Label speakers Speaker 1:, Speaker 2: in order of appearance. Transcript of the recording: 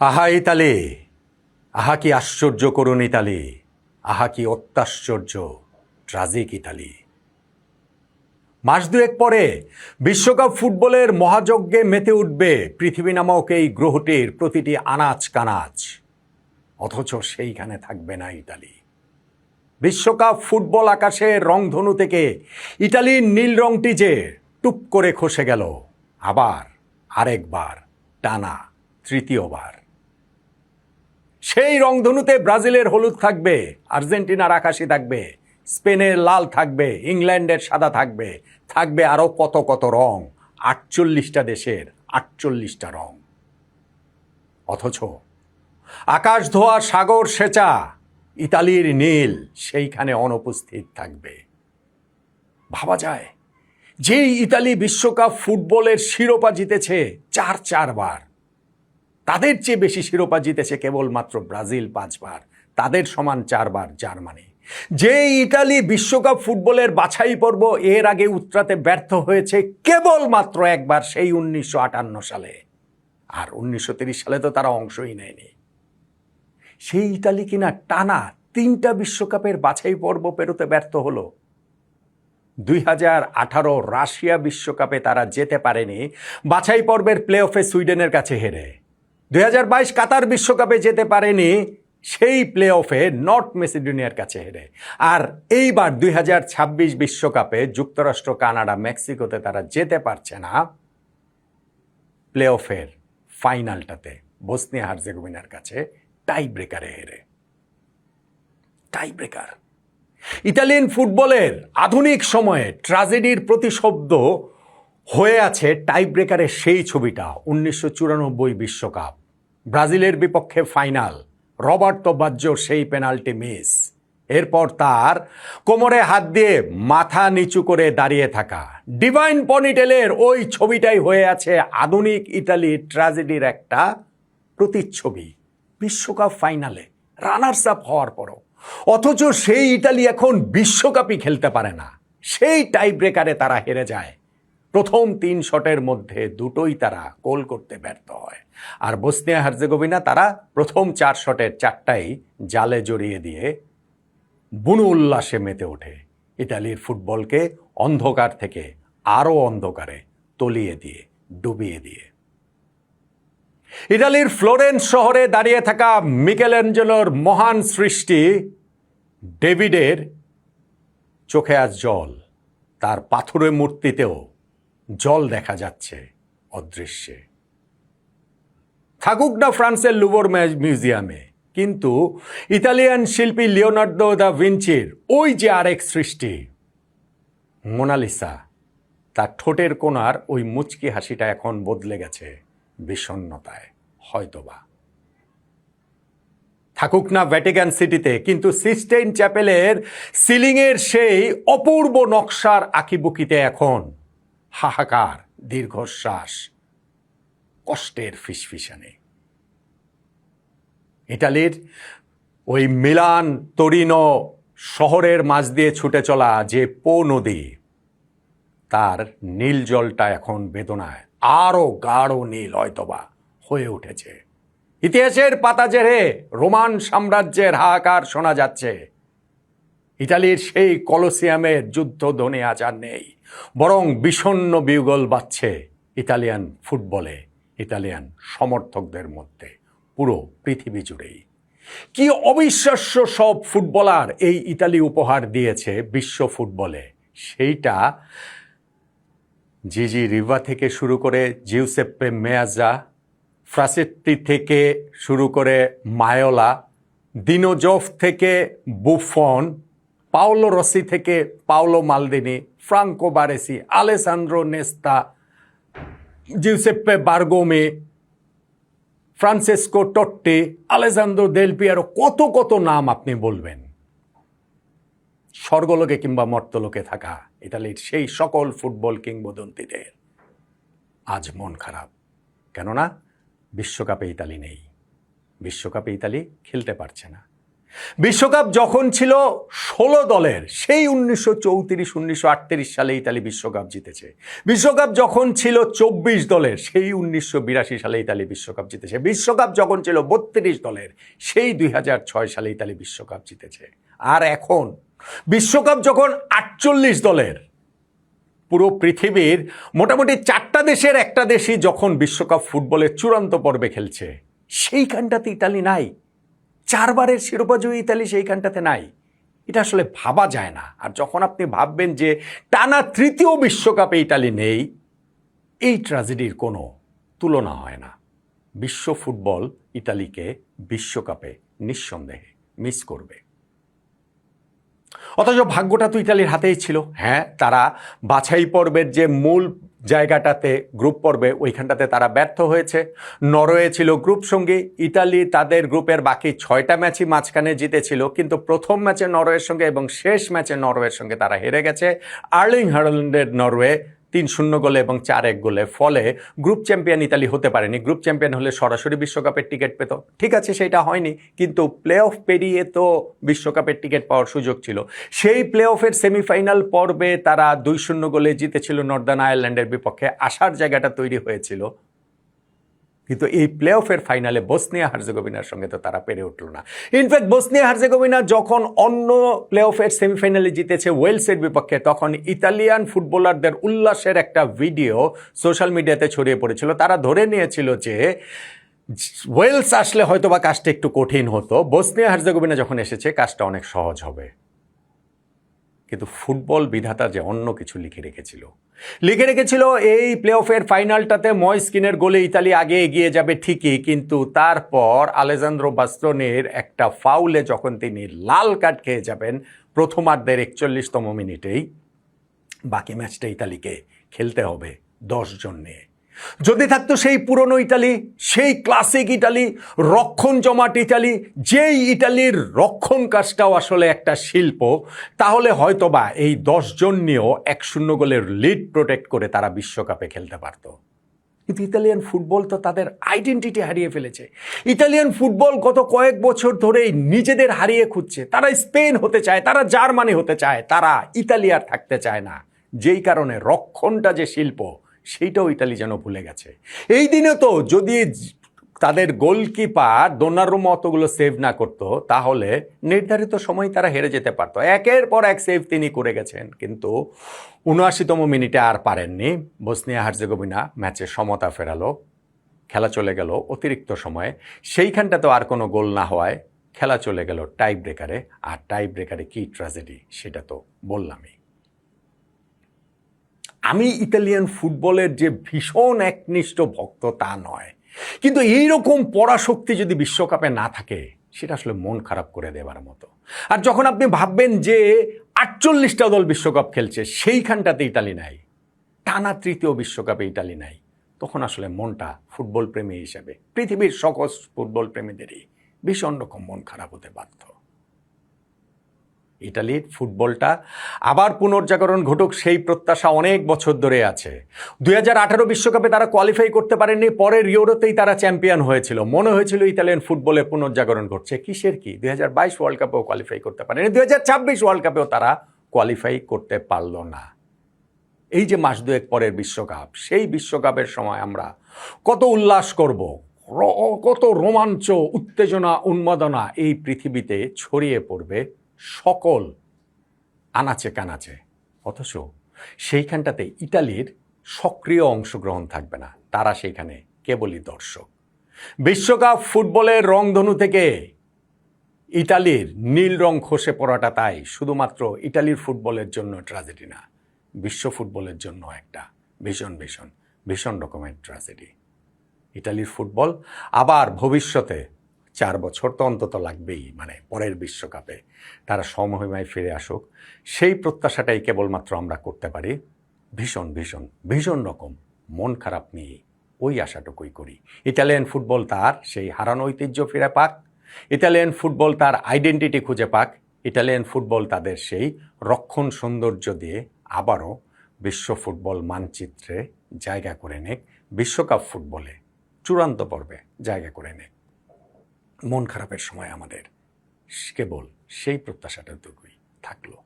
Speaker 1: আহা ইতালি, আহা কি আশ্চর্য করুণ ইতালি, আহা কি অত্যাশ্চর্য ট্রাজিক ইতালি। মাস দুয়েক পরে বিশ্বকাপ ফুটবলের মহাযজ্ঞে মেতে উঠবে পৃথিবী নামক এই গ্রহটির প্রতিটি আনাচ কানাচ, অথচ সেইখানে থাকবে না ইতালি। বিশ্বকাপ ফুটবল আকাশের রংধনু থেকে ইতালির নীল রংটি যে টুপ করে খসে গেল, আবার আরেকবার, টানা তৃতীয়বার। সেই রংধনুতে ব্রাজিলের হলুদ থাকবে, আর্জেন্টিনার আকাশি থাকবে, স্পেনের লাল থাকবে, ইংল্যান্ডের সাদা থাকবে, থাকবে আরও কত কত রং, 48টা দেশের 48টা রং। অথচ আকাশ ধোয়া সাগর সেচা ইতালির নীল সেইখানে অনুপস্থিত থাকবে। ভাবা যায়, যেই ইতালি বিশ্বকাপ ফুটবলের শিরোপা জিতেছে চারবার, তাদের চেয়ে বেশি শিরোপা জিতেছে কেবলমাত্র ব্রাজিল 5বার, তাদের সমান 4বার জার্মানি। যে ইতালি বিশ্বকাপ ফুটবলের বাছাই পর্ব এর আগে উতরাতে ব্যর্থ হয়েছে কেবলমাত্র একবার, সেই 1958 সালে, আর 1930 সালে তো তারা অংশই নেয়নি। সেই ইতালি কিনা টানা 3টা বিশ্বকাপের বাছাই পর্ব পেরোতে ব্যর্থ হলো। 2018 রাশিয়া বিশ্বকাপে তারা যেতে পারেনি বাছাই পর্বের প্লে অফে সুইডেনের কাছে হেরে। 2022 কাতার বিশ্বকাপে যেতে পারেনি সেই প্লে অফে নর্থ মেসিডোনিয়ার কাছে হেরে। আর এইবার 2026 বিশ্বকাপে যুক্তরাষ্ট্র, কানাডা, মেক্সিকোতে তারা যেতে পারছে না প্লে অফের ফাইনালটাতে, বসনিয়া হার্জেগোভিনার কাছে টাই ব্রেকারে হেরে। Tie breaker. ইতালিয়ান ফুটবলের আধুনিক সময়ে ট্র্যাজেডির প্রতিশব্দ হয়ে আছে টাই ব্রেকারের সেই ছবিটা, 1994 বিশ্বকাপ, ব্রাজিলের বিপক্ষে ফাইনাল, রবার্তো বাজ্জোর সেই পেনাল্টি মিস, এরপর তার কোমরে হাত দিয়ে মাথা নিচু করে দাঁড়িয়ে থাকা ডিভাইন পনিটেলের ওই ছবিটাই হয়ে আছে আধুনিক ইতালির ট্র্যাজেডির একটা প্রতিচ্ছবি বিশ্বকাপ ফাইনালে রানার্স আপ হওয়ার পরও। অথচ সেই ইতালি এখন বিশ্বকাপই খেলতে পারে না। সেই টাই ব্রেকারে তারা হেরে যায়। প্রথম 3 শটের মধ্যে 2টোই তারা গোল করতে ব্যর্থ হয়। আর বসনিয়া হার্জেগোভিনা তারা প্রথম 4 শটের 4টাই জালে জড়িয়ে দিয়ে বুনো উল্লাসে মেতে ওঠে, ইতালির ফুটবলকে অন্ধকার থেকে আরও অন্ধকারে তলিয়ে দিয়ে, ডুবিয়ে দিয়ে। ইতালির ফ্লোরেন্স শহরে দাঁড়িয়ে থাকা মিকেলেঞ্জেলোর মহান সৃষ্টি ডেভিডের চোখে আজ জল, তার পাথুরে মূর্তিতেও জল দেখা যাচ্ছে অদৃশ্যে। থাকুক না ফ্রান্সের লুভর মিউজিয়ামে, কিন্তু ইতালিয়ান শিল্পী লিওনার্দো দা ভিঞ্চির ওই যে আরেক সৃষ্টি মোনালিসা, তার ঠোঁটের কোণার ওই মুচকি হাসিটা এখন বদলে গেছে বিষণ্ণতায় হয়তোবা। থাকুক না ভ্যাটিকান সিটিতে, কিন্তু সিস্টেইন চ্যাপেলের সিলিংয়ের সেই অপূর্ব নকশার আঁকিবুকিতে এখন হাহাকার, দীর্ঘশ্বাস, কষ্টের ফিসফিসানি। ইটালির ওই মিলান তোরিনো শহরের মাঝ দিয়ে ছুটে চলা যে পো নদী, তার নীল জলটা এখন বেদনায় আরও গাঢ় নীল হয়তোবা হয়ে উঠেছে। ইতিহাসের পাতা জেরে রোমান সাম্রাজ্যের হাহাকার শোনা যাচ্ছে। ইতালির সেই কলোসিয়ামের যুদ্ধধ্বনি আজ আর নেই, বরং বিষণ্ণ বিউগল বাজছে ইতালিয়ান ফুটবলে, ইতালিয়ান সমর্থকদের মধ্যে, পুরো পৃথিবী জুড়েই। কি অবিশ্বাস্য সব ফুটবলার এই ইতালি উপহার দিয়েছে বিশ্ব ফুটবলে, সেইটা জিজি রিভা থেকে শুরু করে জিউসেপ্পে মেয়াজা, ফ্রাসেত্তি থেকে শুরু করে মায়োলা, দিনোজফ থেকে বুফন, পাওলো রসি থেকে Paolo Maldini, Franco Baresi, Alessandro Nesta, Giuseppe Bergomi, Francesco Totti, Alessandro Del Piero, কত কত নাম আপনি বলবেন। স্বর্গলোকে কিংবা মর্তলোকে থাকা ইতালির সেই সকল ফুটবল কিংবদন্তিদের আজ মন খারাপ, কেননা বিশ্বকাপে ইতালি নেই, বিশ্বকাপে ইতালি খেলতে পারছে না। বিশ্বকাপ যখন ছিল 16 দলের, সেই 1934-1938 সালে ইতালি বিশ্বকাপ জিতেছে। বিশ্বকাপ যখন ছিল 24 দলের, সেই 1982 সালে ইতালি বিশ্বকাপ জিতেছে। বিশ্বকাপ যখন ছিল 32 দলের, সেই 2006 সালে ইতালি বিশ্বকাপ জিতেছে। আর এখন বিশ্বকাপ যখন 48 দলের, পুরো পৃথিবীর মোটামুটি 4টা দেশের একটা দেশই যখন বিশ্বকাপ ফুটবলের চূড়ান্ত পর্বে খেলছে, সেইখানটাতে ইতালি নাই। 4 বারের শিরোপাজয়ী ইতালি সেইখানটাতে নাই। এটা আসলে ভাবা যায় না। আর যখন আপনি ভাববেন যে টানা 3য় বিশ্বকাপে ইতালি নেই, এই ট্র্যাজেডির কোনো তুলনা হয় না। বিশ্ব ফুটবল ইতালিকে বিশ্বকাপে নিঃসন্দেহে মিস করবে। অথচ ভাগ্যটা তো ইতালির হাতেই ছিল। হ্যাঁ, তারা বাছাই পর্বের যে মূল জায়গাটাতে, গ্রুপ পর্বে, ওইখানটাতে তারা ব্যর্থ হয়েছে। নরওয়ে ছিল গ্রুপ সঙ্গী। ইতালি তাদের গ্রুপের বাকি 6টা ম্যাচই মাঝখানে জিতেছিল, কিন্তু প্রথম ম্যাচে নরওয়ের সঙ্গে এবং শেষ ম্যাচে নরওয়ের সঙ্গে তারা হেরে গেছে। আর্লিং হালান্ডের নরওয়ে 3-0 গোলে এবং 4-1 গোলে। ফলে গ্রুপ চ্যাম্পিয়ন ইতালি হতে পারেনি। গ্রুপ চ্যাম্পিয়ন হলে সরাসরি বিশ্বকাপের টিকিট পেত। ঠিক আছে, সেটা হয়নি, কিন্তু প্লে অফ পেরিয়ে তো বিশ্বকাপের টিকিট পাওয়ার সুযোগ ছিল। সেই প্লে অফের সেমিফাইনাল পর্বে তারা 2-0 গোলে জিতেছিল নর্দার্ন আয়ারল্যান্ডের বিপক্ষে। আসার জায়গাটা তৈরি হয়েছিল, কিন্তু এই প্লে অফের ফাইনালে বসনিয়া হার্জেগোভিনার সঙ্গে তো তারা পেরে উঠল না। ইনফ্যাক্ট বসনিয়া হার্জেগোভিনা যখন অন্য প্লে অফের সেমিফাইনালে জিতেছে ওয়েলসের বিপক্ষে, তখন ইতালিয়ান ফুটবলারদের উল্লাসের একটা ভিডিও সোশ্যাল মিডিয়াতে ছড়িয়ে পড়েছিল। তারা ধরে নিয়েছিল যে ওয়েলস আসলে হয়তো বা কাজটা একটু কঠিন হতো, বসনিয়া হার্জেগোভিনা যখন এসেছে কাজটা অনেক সহজ হবে। কিন্তু ফুটবল বিধাতা যে অন্য কিছু লিখে রেখেছিল এই প্লে অফের ফাইনালটাতে ময়স্কিনের গোলে ইতালি আগে এগিয়ে যাবে ঠিকই, কিন্তু তারপর আলেজান্দ্রো বাস্টোনির একটা ফাউলে যখন তিনি লাল কার্ড খেয়ে যাবেন প্রথমার্ধের 41তম মিনিটেই, বাকি ম্যাচটা ইতালিকে খেলতে হবে 10 জন নিয়ে। যদি থাকতো সেই পুরনো ইতালি, সেই ক্লাসিক ইতালি, রক্ষণ জমাট ইতালি, যেই ইতালির রক্ষণ কাজটাও আসলে একটা শিল্প, তাহলে হয়তোবা এই 10 জন নিয়েও 1-0 গোলের লিড প্রোটেক্ট করে তারা বিশ্বকাপে খেলতে পারত। কিন্তু ইতালিয়ান ফুটবল তো তাদের আইডেন্টিটি হারিয়ে ফেলেছে। ইতালিয়ান ফুটবল গত কয়েক বছর ধরেই নিজেদের হারিয়ে খুঁজছে। তারা স্পেন হতে চায়, তারা জার্মানি হতে চায়, তারা ইতালি আর থাকতে চায় না। যেই কারণে রক্ষণটা যে শিল্প, সেইটাও ইতালি যেন ভুলে গেছে। এই দিনে তো যদি তাদের গোলকিপার দোনারুমা অতগুলো সেভ না করতো, তাহলে নির্ধারিত সময় তারা হেরে যেতে পারতো। একের পর এক সেভ তিনি করে গেছেন, কিন্তু ৭৯তম মিনিটে আর পারেননি। বসনিয়া হার্জেগোভিনা ম্যাচে সমতা ফেরালো, খেলা চলে গেল অতিরিক্ত সময়ে। সেইখানটাতেও আর কোনো গোল না হওয়ায় খেলা চলে গেল টাই ব্রেকারে। আর টাই ব্রেকারে কি ট্র্যাজেডি সেটা তো বললামই। আমি ইতালিয়ান ফুটবলের যে ভীষণ একনিষ্ঠ ভক্ত তা নয়, কিন্তু এইরকম পরাশক্তি যদি বিশ্বকাপে না থাকে, সেটা আসলে মন খারাপ করে দেবার মতো। আর যখন আপনি ভাববেন যে 48টা দল বিশ্বকাপ খেলছে, সেইখানটাতে ইতালি নাই, টানা 3য় বিশ্বকাপে ইতালি নাই, তখন আসলে মনটা ফুটবল প্রেমী হিসেবে পৃথিবীর সকল ফুটবল প্রেমীদেরই ভীষণ রকম মন খারাপ হতে বাধ্য। ইতালির ফুটবলটা আবার পুনর্জাগরণ ঘটুক, সেই প্রত্যাশা অনেক বছর ধরে আছে। 2018 বিশ্বকাপে তারা কোয়ালিফাই করতে পারেননি, পরের ইউরোতেই তারা চ্যাম্পিয়ন হয়েছিল। মনে হয়েছিল ইতালিয়ান ফুটবলে পুনর্জাগরণ ঘটছে। কিসের কি? 2022 ওয়ার্ল্ড কাপেও কোয়ালিফাই করতে পারেনি, 2026 ওয়ার্ল্ড কাপেও তারা কোয়ালিফাই করতে পারল না। এই যে মাস দুয়েক পরের বিশ্বকাপ, সেই বিশ্বকাপের সময় আমরা কত উল্লাস করব, কত রোমাঞ্চ, উত্তেজনা, উন্মাদনা এই পৃথিবীতে ছড়িয়ে পড়বে সকল আনাচে কানাচে। অথচ সেইখানটাতে ইতালির সক্রিয় অংশগ্রহণ থাকবে না, তারা সেইখানে কেবলই দর্শক। বিশ্বকাপ ফুটবলের রংধনু থেকে ইতালির নীল রং খসে পড়াটা তাই শুধুমাত্র ইতালির ফুটবলের জন্য ট্র্যাজেডি না, বিশ্ব ফুটবলের জন্য একটা ভীষণ ভীষণ ভীষণ রকমের ট্র্যাজেডি। ইতালির ফুটবল আবার ভবিষ্যতে 4 বছর তো অন্তত লাগবেই, মানে পরের বিশ্বকাপে তারা সমহিমায় ফিরে আসুক, সেই প্রত্যাশাটাই কেবলমাত্র আমরা করতে পারি। ভীষণ ভীষণ ভীষণ রকম মন খারাপ নিয়ে ওই আশাটুকুই করি। ইতালিয়ান ফুটবল তার সেই হারানো ঐতিহ্য ফিরে পাক, ইতালিয়ান ফুটবল তার আইডেন্টিটি খুঁজে পাক, ইতালিয়ান ফুটবল তাদের সেই রক্ষণ সৌন্দর্য দিয়ে আবারও বিশ্ব ফুটবল মানচিত্রে জায়গা করে নেক, বিশ্বকাপ ফুটবলে চূড়ান্ত পর্বে জায়গা করে নেক। মন খারাপের সময় আমাদের কেবল সেই প্রত্যাশাটাটুকুই থাকলো।